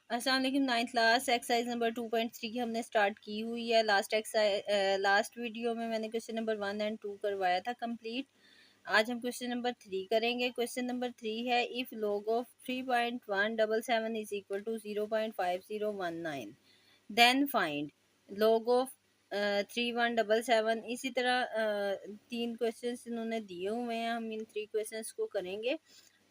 अस्सलाम वालेकुम। 9th class exercise number 2.3 की हमने स्टार्ट की हुई है। लास्ट वीडियो में मैंने क्वेश्चन नंबर 1 एंड 2 करवाया था कंप्लीट। आज हम क्वेश्चन नंबर 3 करेंगे। क्वेश्चन नंबर 3 है, if log of 3.177 is equal to 0.5019 then find log of 3177। इसी तरह तीन क्वेश्चन इन्होंने दिए हुए हैं, हम इन 3 क्वेश्चन को करेंगे।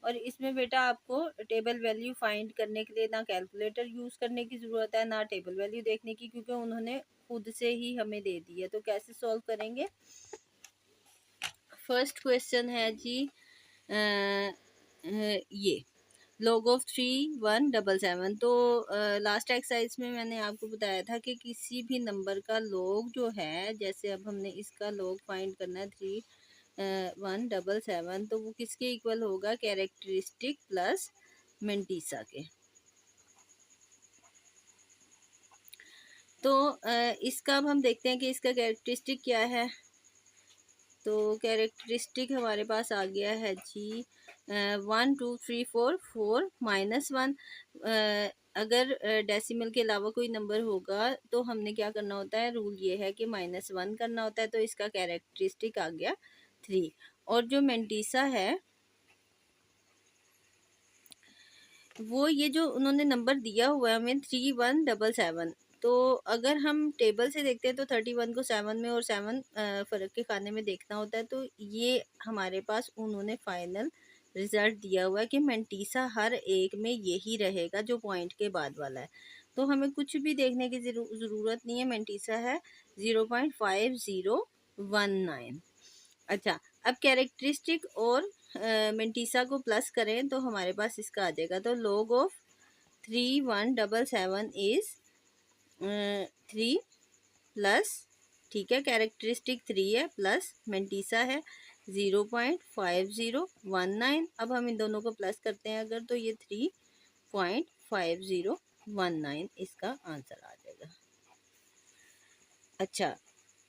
और इसमें बेटा आपको टेबल वैल्यू फाइंड करने के लिए ना कैलकुलेटर यूज़ करने की ज़रूरत है ना टेबल वैल्यू देखने की, क्योंकि उन्होंने खुद से ही हमें दे दी है। तो कैसे सॉल्व करेंगे? फर्स्ट क्वेश्चन है जी ये log ऑफ 3177। तो लास्ट एक्सरसाइज में मैंने आपको बताया था कि किसी भी नंबर का log जो है, जैसे अब हमने इसका log फाइंड करना है 3177, तो वो किसके इक्वल होगा? कैरेक्टरिस्टिक प्लस मेंटीसा के। तो इसका अब हम देखते हैं कि इसका कैरेक्टरिस्टिक क्या है। तो कैरेक्टरिस्टिक हमारे पास आ गया है जी 1 2 3 4 4 -1। अगर डेसिमल के अलावा कोई नंबर होगा तो हमने क्या करना होता है, रूल ये है कि -1 करना होता है। तो इसका कैरेक्टरिस्टिक आ गया 3। और जो मेंटीसा है वो ये जो उन्होंने नंबर दिया हुआ है हमें 3177। तो अगर हम टेबल से देखते हैं तो 31 को 7 में और 7 फ़र्क के खाने में देखना होता है। तो ये हमारे पास उन्होंने फाइनल रिजल्ट दिया हुआ है कि मेंटीसा हर एक में यही रहेगा जो पॉइंट के बाद वाला है। तो हमें कुछ भी देखने की ज़रूरत नहीं है, मेंटीसा है 0.5019। अच्छा, अब कैरेक्टरिस्टिक और मेंटीसा को प्लस करें तो हमारे पास इसका आ जाएगा। तो log ऑफ 3177 इज 3 प्लस, ठीक है, कैरेक्टरिस्टिक 3 है प्लस मेंटीसा है 0.5019। अब हम इन दोनों को प्लस करते हैं अगर, तो ये 3.5019 इसका आंसर आ जाएगा। अच्छा,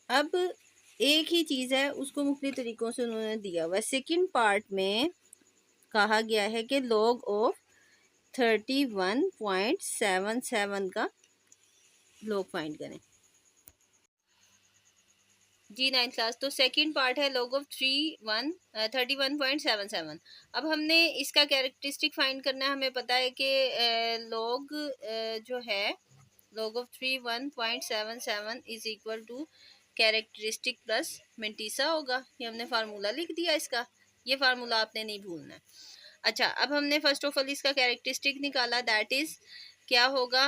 अब एक ही चीज़ है, उसको मुख्तलिफ तरीक़ों से उन्होंने दिया हुआ है। सेकंड पार्ट में कहा गया है कि log ऑफ 31.77 का log फाइंड करें जी 9th क्लास। तो सेकंड पार्ट है log ऑफ 31.77। अब हमने इसका कैरेक्टरिस्टिक फाइंड करना है। हमें पता है कि log जो है log of 31.77 is equal to characteristic plus mantissa होगा। ये हमने फार्मूला लिख दिया इसका, ये फार्मूला आपने नहीं भूलना है। अच्छा, अब हमने फर्स्ट ऑफ ऑल इसका कैरेक्टरिस्टिक निकाला, दैट इज़ क्या होगा,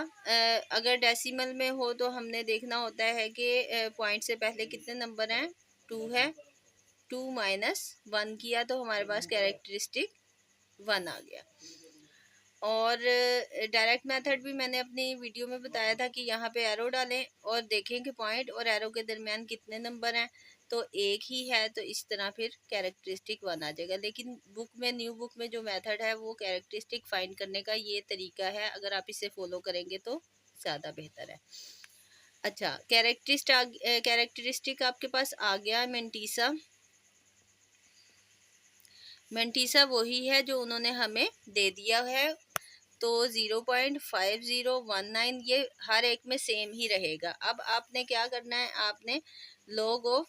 अगर डेसिमल में हो तो हमने देखना होता है कि पॉइंट से पहले कितने नंबर हैं, 2 है। 2 - 1 किया तो हमारे पास कैरेक्टरिस्टिक 1 आ गया। और डायरेक्ट मेथड भी मैंने अपनी वीडियो में बताया था कि यहाँ पे एरो डालें और देखें कि पॉइंट और एरो के दरमियान कितने नंबर हैं। तो एक ही है, तो इस तरह फिर कैरेक्टरिस्टिक 1 आ जाएगा। लेकिन न्यू बुक में जो मेथड है वो कैरेक्टरिस्टिक फाइंड करने का ये तरीका है, अगर आप इसे फॉलो करेंगे तो ज़्यादा बेहतर है। अच्छा, कैरेक्टरिस्टिक आपके पास आ गया मेंटीसा। मेंटीसा वही है जो उन्होंने हमें दे दिया है। तो 0.5019 ये हर एक में सेम ही रहेगा। अब आपने क्या करना है, आपने log of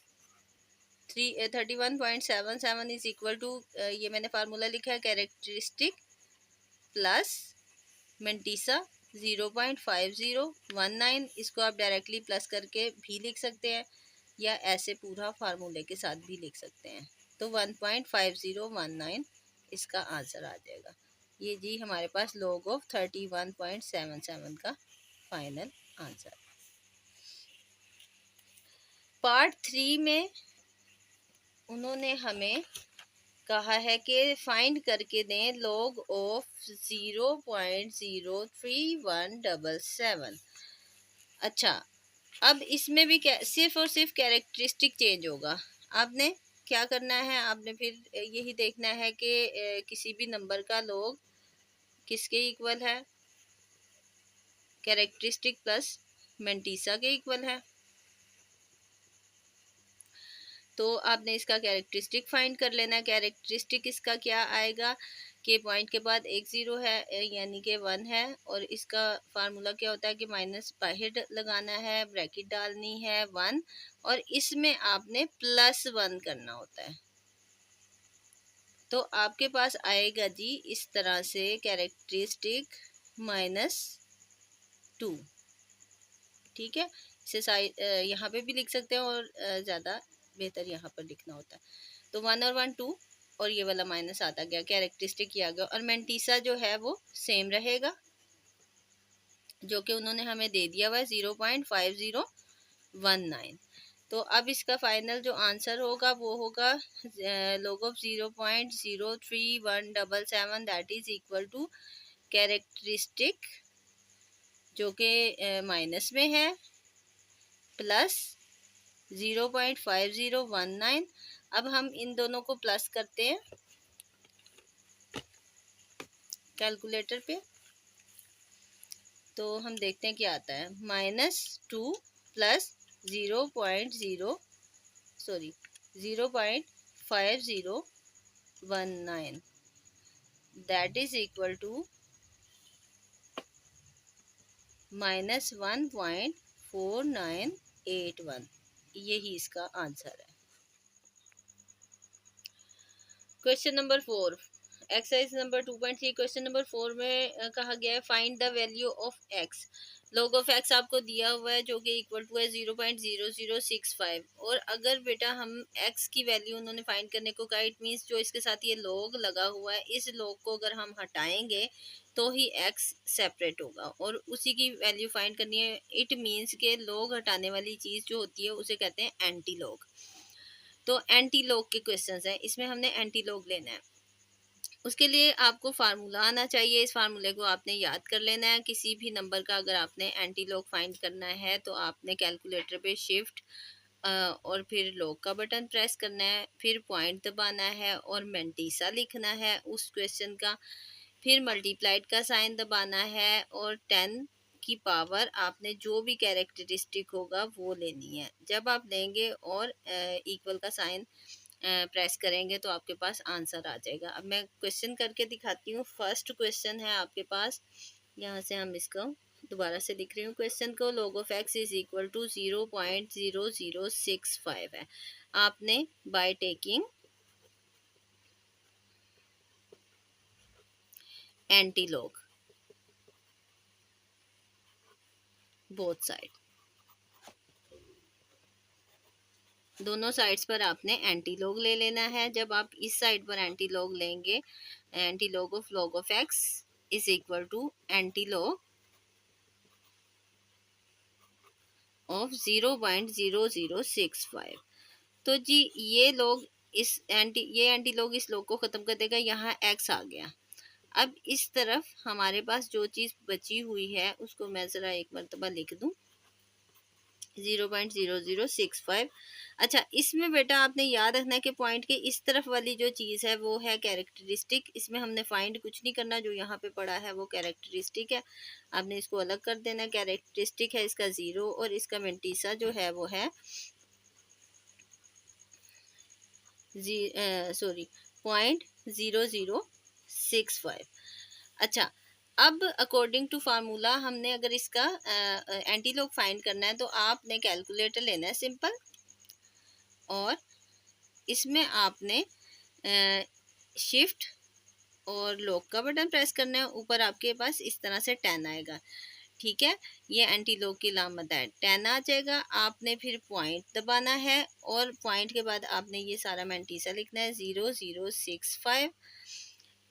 31.77 is equal to, ये मैंने फार्मूला लिखा है, कैरेक्टरिस्टिक प्लस मेंटीसा 0.5019। इसको आप डायरेक्टली प्लस करके भी लिख सकते हैं या ऐसे पूरा फार्मूले के साथ भी लिख सकते हैं। तो 1.5019 इसका आंसर आ जाएगा। ये जी हमारे पास log ऑफ 31.77 का फाइनल आंसर। पार्ट 3 में उन्होंने हमें कहा है कि फाइंड करके दें log ऑफ 0.03177। अच्छा, अब इसमें भी सिर्फ और सिर्फ कैरेक्टरिस्टिक चेंज होगा। आपने क्या करना है, आपने फिर यही देखना है कि किसी भी नंबर का log किसके इक्वल है, कैरेक्टरिस्टिक प्लस मेंटीसा के इक्वल है। तो आपने इसका कैरेक्टरिस्टिक फाइंड कर लेना है। कैरेक्टरिस्टिक इसका क्या आएगा कि पॉइंट के बाद एक ज़ीरो है यानी कि 1 है, और इसका फार्मूला क्या होता है कि माइनस बाहर लगाना है, ब्रैकेट डालनी है 1, और इसमें आपने +1 करना होता है। तो आपके पास आएगा जी इस तरह से कैरेक्टरिस्टिक -2। ठीक है, इसे साइड यहाँ पे भी लिख सकते हैं, और ज़्यादा बेहतर यहाँ पर लिखना होता है। तो 1 और 1 2, और ये वाला माइनस आता गया, कैरेक्टरिस्टिक किया गया, और मेंटीसा जो है वो सेम रहेगा, जो कि उन्होंने हमें दे दिया हुआ है 0.5019। तो अब इसका फाइनल जो आंसर होगा वो होगा log of 0.03177, that is equal to characteristic जो कि माइनस में है प्लस 0.5019। अब हम इन दोनों को प्लस करते हैं कैलकुलेटर पे, तो हम देखते हैं क्या आता है। -2 plus 0.5019, that is equal to -1.4981। यही इसका आंसर है। Question number 4, exercise number 2.3। Question number 4 में कहा गया है find the value of x. Log of x आपको दिया हुआ है जो कि इक्वल टू है 0.0065, और अगर बेटा हम एक्स की वैल्यू उन्होंने फाइंड करने को कहा, इट मीन्स जो इसके साथ ये लॉग लगा हुआ है, इस लॉग को अगर हम हटाएंगे तो ही एक्स सेपरेट होगा, और उसी की वैल्यू फाइंड करनी है। इट मीन्स के लॉग हटाने वाली चीज़ जो होती है उसे कहते हैं एंटी लॉग। तो एंटी लॉग के क्वेश्चंस हैं, इसमें हमने एंटी लॉग लेना है। उसके लिए आपको फार्मूला आना चाहिए, इस फार्मूले को आपने याद कर लेना है। किसी भी नंबर का अगर आपने एंटी लॉग फाइंड करना है तो आपने कैलकुलेटर पे शिफ्ट और फिर लॉग का बटन प्रेस करना है, फिर पॉइंट दबाना है और मेंटीसा लिखना है उस क्वेश्चन का, फिर मल्टीप्लाइड का साइन दबाना है, और 10 की पावर आपने जो भी कैरेक्टरिस्टिक होगा वो लेनी है। जब आप लेंगे और इक्वल का साइन प्रेस करेंगे तो आपके पास आंसर आ जाएगा। अब मैं क्वेश्चन करके दिखाती हूँ। फर्स्ट क्वेश्चन है आपके पास, यहाँ से हम इसको दोबारा से लिख रही हूँ क्वेश्चन को। log of x is equal to 0.0065 है। आपने by taking anti log both side, दोनों साइड्स पर आपने एंटी लॉग ले लेना है। जब आप इस साइड पर एंटी लॉग लेंगे, anti log of x is equal to anti log of 0.0065। तो जी ये एंटी लॉग इस लॉग को ख़त्म कर देगा, यहाँ एक्स आ गया। अब इस तरफ हमारे पास जो चीज़ बची हुई है उसको मैं ज़रा एक मरतबा लिख दूँ, 0.0065। अच्छा, इसमें बेटा आपने याद रखना है कि पॉइंट के इस तरफ वाली जो चीज़ है वो है कैरेक्टरिस्टिक। इसमें हमने फाइंड कुछ नहीं करना, जो यहाँ पे पड़ा है वो कैरेक्टरिस्टिक है। आपने इसको अलग कर देना। कैरेक्टरिस्टिक है इसका 0, और इसका मेंटीसा जो है वो है 0.0065। अच्छा, अब अकॉर्डिंग टू फार्मूला हमने अगर इसका एंटी लॉग फाइंड करना है तो आपने कैलकुलेटर लेना है सिंपल, और इसमें आपने शिफ्ट और लॉक का बटन प्रेस करना है। ऊपर आपके पास इस तरह से 10 आएगा। ठीक है, ये एंटी लॉग की लामत है, 10 आ जाएगा। आपने फिर पॉइंट दबाना है, और पॉइंट के बाद आपने ये सारा मेंटीसा लिखना है 0065।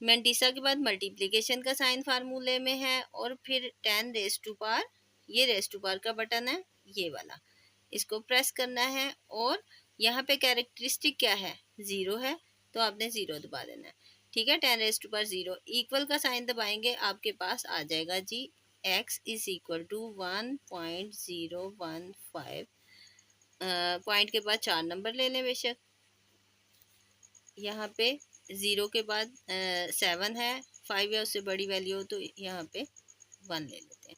मेंटीसा के बाद मल्टीप्लिकेशन का साइन फार्मूले में है, और फिर 10 रेज टू पावर, ये रेज टू पावर का बटन है ये वाला, इसको प्रेस करना है। और यहाँ पे कैरेक्टरिस्टिक क्या है, 0 है, तो आपने 0 दबा देना है। ठीक है, 10 रेज टू पावर 0, इक्वल का साइन दबाएंगे, आपके पास आ जाएगा जी x is equal to 1.015। Point के बाद 4 नंबर ले लें बेशक, यहाँ पे 0 के बाद 7 है, 5 या उससे बड़ी वैल्यू हो तो यहाँ पे 1 ले लेते हैं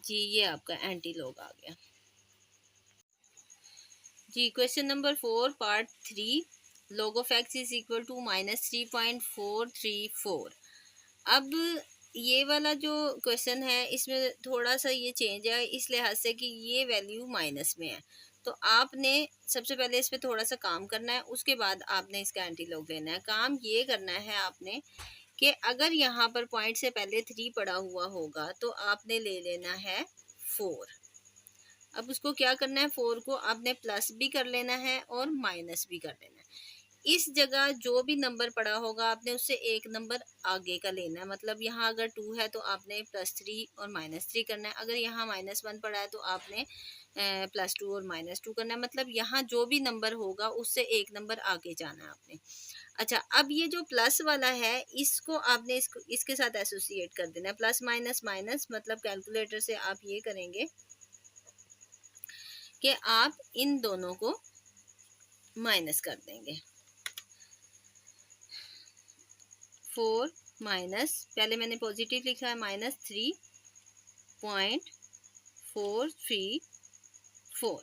जी। ये आपका एंटी लॉग आ गया जी। Question number 4 part 3, log of x is equal to -3.434। अब ये वाला जो क्वेश्चन है इसमें थोड़ा सा ये चेंज है इस लिहाज से कि ये वैल्यू माइनस में है, तो आपने सबसे पहले इस पर थोड़ा सा काम करना है, उसके बाद आपने इसका एंटीलॉग लेना है। काम ये करना है आपने कि अगर यहाँ पर पॉइंट से पहले 3 पड़ा हुआ होगा तो आपने ले लेना है 4। अब उसको क्या करना है, 4 को आपने प्लस भी कर लेना है और माइनस भी कर लेना है। इस जगह जो भी नंबर पड़ा होगा आपने उससे एक नंबर आगे का लेना है। मतलब यहाँ अगर 2 है तो आपने +3 और -3 करना है। अगर यहाँ -1 पड़ा है तो आपने +2 और -2 करना है। मतलब यहाँ जो भी नंबर होगा उससे एक नंबर आगे जाना है आपने। अच्छा, अब ये जो प्लस वाला है इसको आपने इसके साथ एसोसिएट कर देना है। प्लस माइनस माइनस, मतलब कैलकुलेटर से आप ये करेंगे कि आप इन दोनों को माइनस कर देंगे। 4 माइनस, पहले मैंने पॉजिटिव लिखा है, -3.434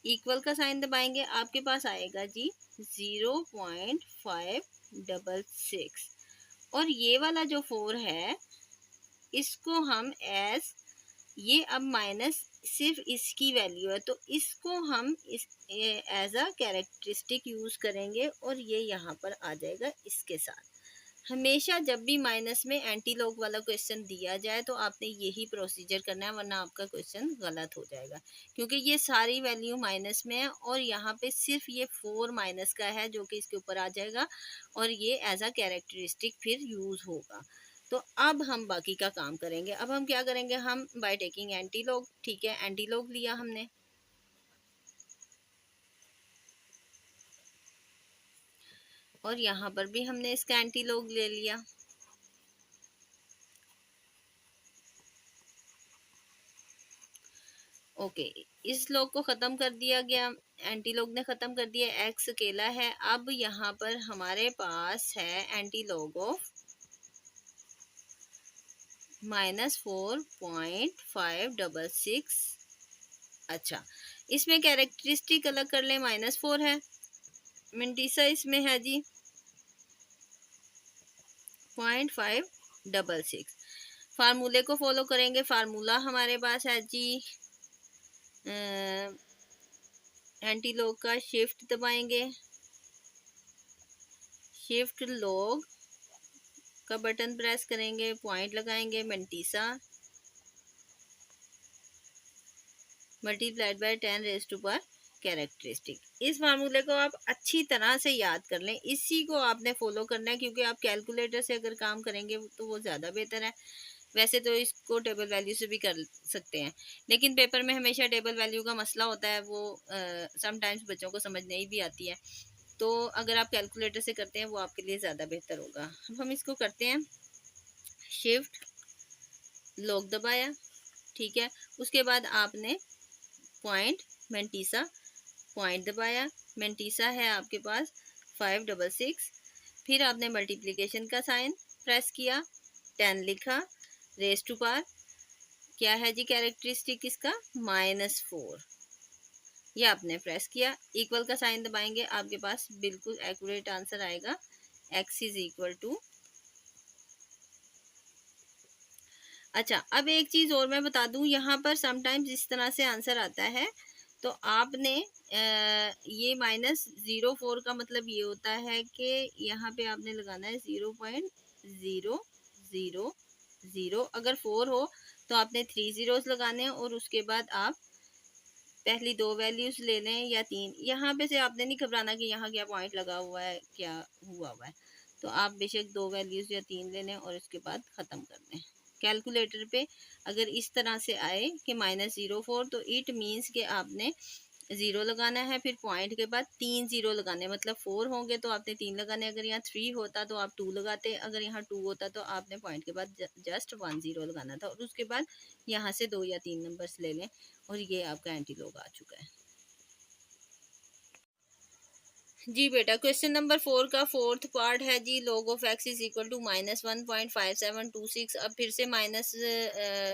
इक्वल का साइन दबाएंगे, आपके पास आएगा जी 0.566। और ये वाला जो 4 है इसको हम ये अब माइनस सिर्फ इसकी वैल्यू है तो इसको हम एज अ कैरेक्टरिस्टिक यूज करेंगे और ये यहाँ पर आ जाएगा इसके साथ। हमेशा जब भी माइनस में एंटीलॉग वाला क्वेश्चन दिया जाए तो आपने यही प्रोसीजर करना है, वरना आपका क्वेश्चन गलत हो जाएगा, क्योंकि ये सारी वैल्यू माइनस में है और यहाँ पे सिर्फ ये 4 माइनस का है जो कि इसके ऊपर आ जाएगा और ये एज अ कैरेक्टरिस्टिक फिर यूज होगा। तो अब हम बाकी का काम करेंगे। अब हम क्या करेंगे, हम बाय टेकिंग एंटीलॉग, ठीक है, एंटीलॉग लिया हमने और यहाँ पर भी हमने इसका एंटीलॉग ले लिया। ओके, इस लॉग को ख़त्म कर दिया गया, एंटीलॉग ने ख़त्म कर दिया, एक्स अकेला है। अब यहाँ पर हमारे पास है एंटीलॉग ऑफ -4.566। अच्छा, इसमें कैरेक्टरिस्टिक अलग कर ले, -4 है, मिंटीसा इसमें है जी 0.566। फार्मूले को फॉलो करेंगे, फार्मूला हमारे पास है जी एंटीलॉग का शिफ्ट दबाएंगे, शिफ्ट लॉग का बटन प्रेस करेंगे, पॉइंट लगाएंगे, मिंटीसा मल्टीप्लाइड बाय 10⁻⁴ कैरेक्टरिस्टिक। इस फार्मूले को आप अच्छी तरह से याद कर लें, इसी को आपने फॉलो करना है, क्योंकि आप कैलकुलेटर से अगर काम करेंगे तो वो ज़्यादा बेहतर है। वैसे तो इसको टेबल वैल्यू से भी कर सकते हैं, लेकिन पेपर में हमेशा टेबल वैल्यू का मसला होता है, वो समटाइम्स बच्चों को समझ नहीं भी आती है। तो अगर आप कैलकुलेटर से करते हैं वो आपके लिए ज़्यादा बेहतर होगा। अब हम इसको करते हैं, शिफ्ट लॉग दबाया, ठीक है, उसके बाद आपने पॉइंट मिंटीसा पॉइंट दबाया, मिंटीसा है आपके पास 566, फिर आपने मल्टीप्लिकेशन का साइन प्रेस किया, 10 लिखा, रेज टू पावर क्या है जी कैरेक्टरिस्टिक इसका -4, ये आपने प्रेस किया, इक्वल का साइन दबाएंगे, आपके पास बिल्कुल एक्यूरेट आंसर आएगा, x इज इक्वल टू। अच्छा, अब एक चीज़ और मैं बता दूं, यहाँ पर समटाइम्स इस तरह से आंसर आता है, तो आपने ये -04 का मतलब ये होता है कि यहाँ पे आपने लगाना है 0.000। अगर 4 हो तो आपने 3 zeros लगाने हैं और उसके बाद आप पहली 2 वैल्यूज ले लें या 3। यहाँ पे से आपने नहीं घबराना कि यहाँ क्या पॉइंट लगा हुआ है, क्या हुआ है, तो आप बेशक 2 वैल्यूज या 3 ले लें और उसके बाद ख़त्म कर दें। कैलकुलेटर पे अगर इस तरह से आए कि -04 तो इट मीन्स कि आपने 0 लगाना है, फिर पॉइंट के बाद 3 0 लगाने, मतलब 4 होंगे तो आपने 3 लगाने, अगर यहाँ 3 होता तो आप 2 लगाते, अगर यहाँ 2 होता तो आपने पॉइंट के बाद जस्ट 1 0 लगाना था और उसके बाद यहाँ से 2 या 3 नंबर्स ले लें और ये आपका एंटीलॉग आ चुका है जी बेटा। क्वेश्चन नंबर 4 का फोर्थ पार्ट है जी, log of x is equal to -1.5726। अब फिर से माइनस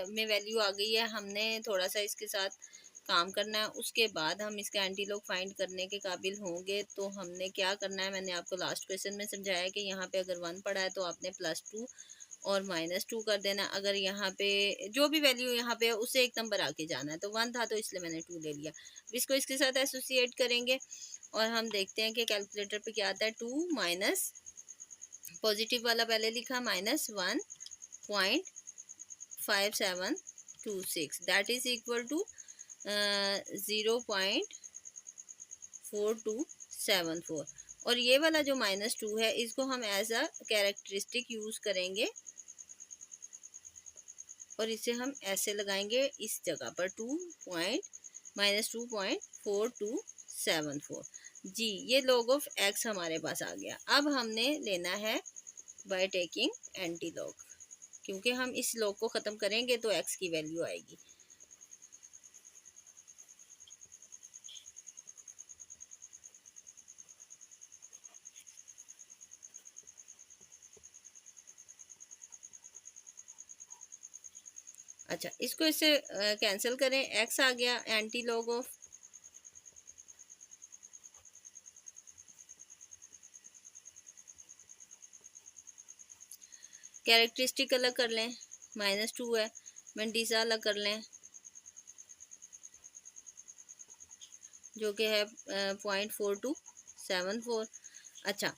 में वैल्यू आ गई है, हमने थोड़ा सा इसके साथ काम करना है। उसके बाद हम इसका एंटी लॉग फाइंड करने के काबिल होंगे। तो हमने क्या करना है, मैंने आपको लास्ट क्वेश्चन में समझाया कि यहाँ पे अगर 1 पड़ा है तो आपने +2 और -2 कर देना। अगर यहाँ पे जो भी वैल्यू यहाँ पे है उससे एक नंबर आके जाना है। तो 1 था तो इसलिए मैंने 2 ले लिया। इसको इसके साथ एसोसिएट करेंगे और हम देखते हैं कि कैलकुलेटर पे क्या आता है। 2 माइनस पॉजिटिव वाला पहले लिखा -1.5726 दैट इज इक्वल टू 0.4274 और ये वाला जो -2 है इसको हम एज अ कैरेक्टरिस्टिक यूज करेंगे और इसे हम ऐसे लगाएंगे इस जगह पर -2.4274 जी। ये log ऑफ x हमारे पास आ गया। अब हमने लेना है बाय टेकिंग एंटी लॉग, क्योंकि हम इस लॉग को ख़त्म करेंगे तो x की वैल्यू आएगी। अच्छा, इसको इससे कैंसिल करें, x आ गया एंटी लॉग ऑफ कैरेक्टरिस्टिक अलग कर लें, -2 है, मंटीसा अलग कर लें जो कि है 0.4274। अच्छा,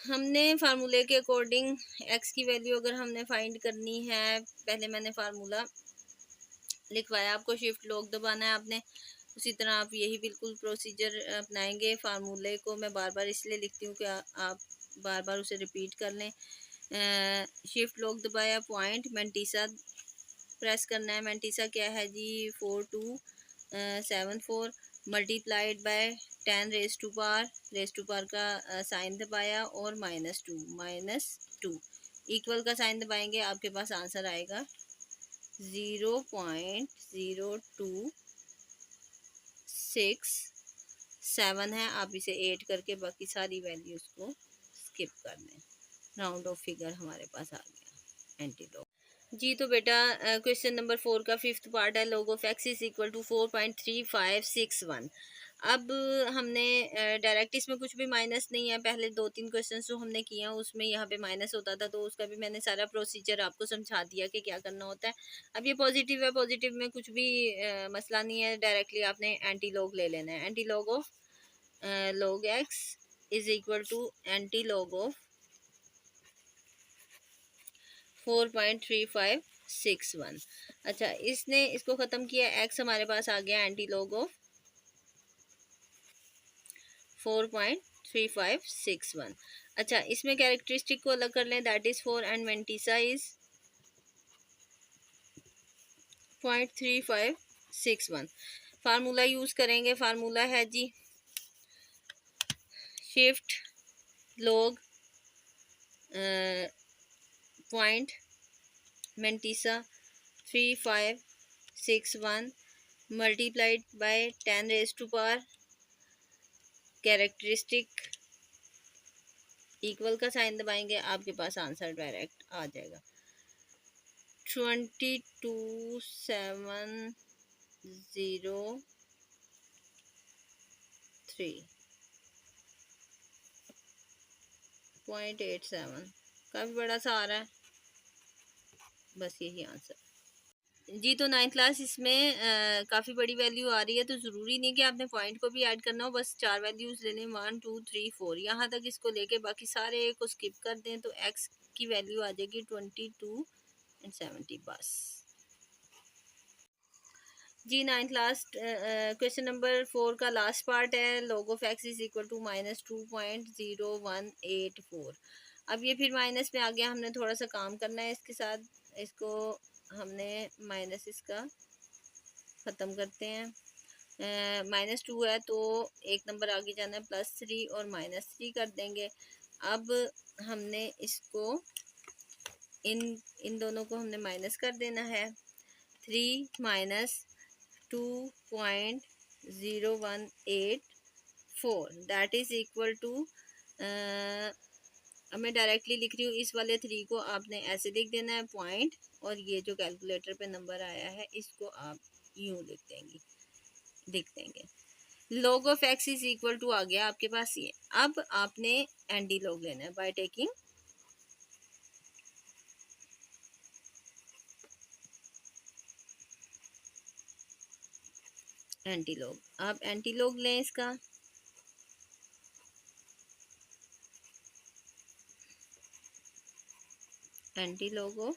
हमने फार्मूले के अकॉर्डिंग x की वैल्यू अगर हमने फाइंड करनी है, पहले मैंने फार्मूला लिखवाया, आपको शिफ्ट लॉक दबाना है आपने। उसी तरह आप यही बिल्कुल प्रोसीजर अपनाएंगे। फार्मूले को मैं बार बार इसलिए लिखती हूँ कि आप बार बार उसे रिपीट कर लें। शिफ्ट लॉक दबाया, पॉइंट मैंटीसा प्रेस करना है। मैंटीसा क्या है जी, 4274 multiplied by 10 raise to power का साइन दबाया और -2 इक्वल का साइन दबाएंगे, आपके पास आंसर आएगा 0.0267 है। आप इसे 8 करके बाकी सारी वैल्यूज को स्किप कर दें। राउंड ऑफ फिगर हमारे पास आ गया एंटी लॉग जी। तो बेटा क्वेश्चन नंबर 4 का 5th पार्ट है, log of x is equal to 4.3561। अब हमने डायरेक्ट इसमें कुछ भी माइनस नहीं है। पहले 2-3 क्वेश्चन जो हमने किए हैं उसमें यहाँ पे माइनस होता था, तो उसका भी मैंने सारा प्रोसीजर आपको समझा दिया कि क्या करना होता है। अब ये पॉजिटिव है, पॉजिटिव में कुछ भी मसला नहीं है, डायरेक्टली आपने एंटी लॉग ले लेना है। Anti log of log x is equal to anti log of 4.3561। अच्छा, इसने इसको ख़त्म किया, x हमारे पास आ गया एंटी लॉग ऑफ 4.3561। अच्छा, इसमें कैरेक्टरिस्टिक को अलग कर लें, that is 4 and mantissa is 0.3561। Formula use करेंगे, फार्मूला है जी shift log point mantissa 3561 multiplied by 10 raise to power characteristic equal का साइन दबाएंगे, आपके पास आंसर डायरेक्ट आ जाएगा 22703.87। काफ़ी बड़ा सा आ रहा है, बस यही आंसर जी। तो 9th क्लास इसमें काफ़ी बड़ी वैल्यू आ रही है, तो ज़रूरी नहीं कि आपने पॉइंट को भी ऐड करना हो, बस 4 वैल्यूज़ ले लें 1 2 3 4 यहाँ तक इसको लेके बाकी सारे को स्किप कर दें तो x की वैल्यू आ जाएगी 22 एंड 70 बस जी। 9th क्लास क्वेश्चन नंबर 4 का लास्ट पार्ट है, log of x is equal to -2.0184। अब ये फिर माइनस में आ गया, हमने थोड़ा सा काम करना है इसके साथ। इसको हमने माइनस इसका ख़त्म करते हैं। -2 है तो एक नंबर आगे जाना है, +3 और -3 कर देंगे। अब हमने इसको इन दोनों को हमने माइनस कर देना है। 3 minus 2.0184 that is equal to, अब मैं डायरेक्टली लिख रही हूँ, इस वाले 3 को आपने ऐसे लिख देना है पॉइंट, और ये जो कैलकुलेटर पे नंबर आया है इसको आप यूँ लिख देंगे। log of x is equal to आ गया आपके पास ये। अब आपने एंटी लॉग लेना है बाय टेकिंग एंटी लॉग। आप एंटी लॉग लें इसका, एंटी लॉग ऑफ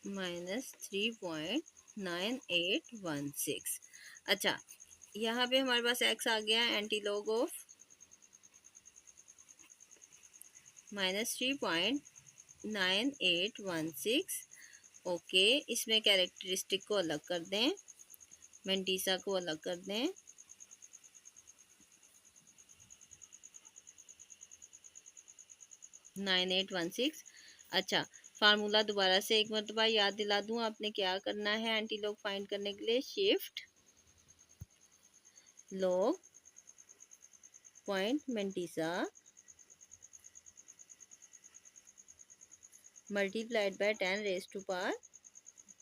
-3.9816। अच्छा, यहाँ पे हमारे पास x आ गया, एंटी लॉग ऑफ -3.9816। ओके, इसमें कैरेक्टरिस्टिक को अलग कर दें, मेंटीसा को अलग कर दें। Nine eight one six. अच्छा, फार्मूला दोबारा से एक मरतबा याद दिला दूं, आपने क्या करना है एंटी लॉग फाइंड करने के लिए, shift log point mantissa multiplied by 10 raise to power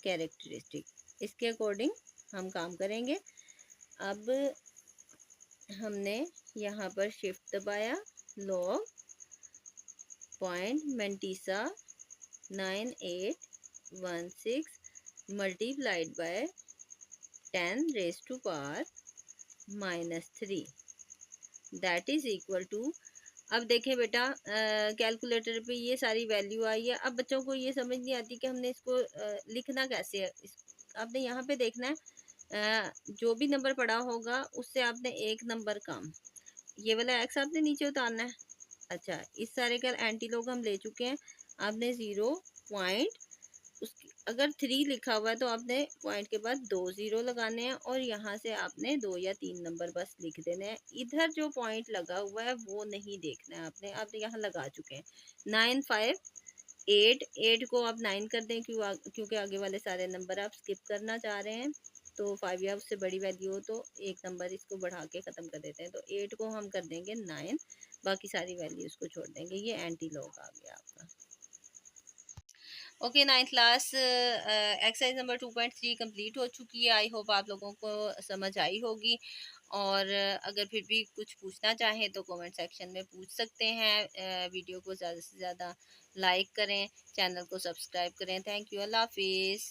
characteristic. इसके अकॉर्डिंग हम काम करेंगे। अब हमने यहाँ पर शिफ्ट दबाया, log point mantissa 9816 multiplied by 10 raise to power -3 that is equal to. अब देखें बेटा, कैलकुलेटर पे ये सारी वैल्यू आई है। अब बच्चों को ये समझ नहीं आती कि हमने इसको लिखना कैसे है। आपने यहाँ पे देखना है, जो भी नंबर पड़ा होगा उससे आपने एक नंबर कम, ये वाला एक्स आपने नीचे उतारना है। अच्छा, इस सारे का एंटी लॉग हम ले चुके हैं। आपने 0 उसकी अगर 3 लिखा हुआ है तो आपने पॉइंट के बाद 2 0 लगाने हैं और यहाँ से आपने 2 या 3 नंबर बस लिख देने हैं। इधर जो पॉइंट लगा हुआ है वो नहीं देखना है आपने, आप यहाँ लगा चुके हैं। 9 5 8 8 को आप 9 कर दें, क्योंकि आगे वाले सारे नंबर आप स्किप करना चाह रहे हैं। तो 5 या उससे बड़ी वैल्यू हो तो एक नंबर इसको बढ़ा के ख़त्म कर देते हैं। तो 8 को हम कर देंगे 9, बाकी सारी वैल्यूज़ को छोड़ देंगे। ये एंटी लॉग आ गया आपका। Okay, 9th class exercise number 2.3 complete हो चुकी है। आई होप आप लोगों को समझ आई होगी। और अगर फिर भी कुछ पूछना चाहें तो कमेंट सेक्शन में पूछ सकते हैं। वीडियो को ज़्यादा से ज़्यादा लाइक करें, चैनल को सब्सक्राइब करें। थैंक यू, अल्लाह हाफिज़।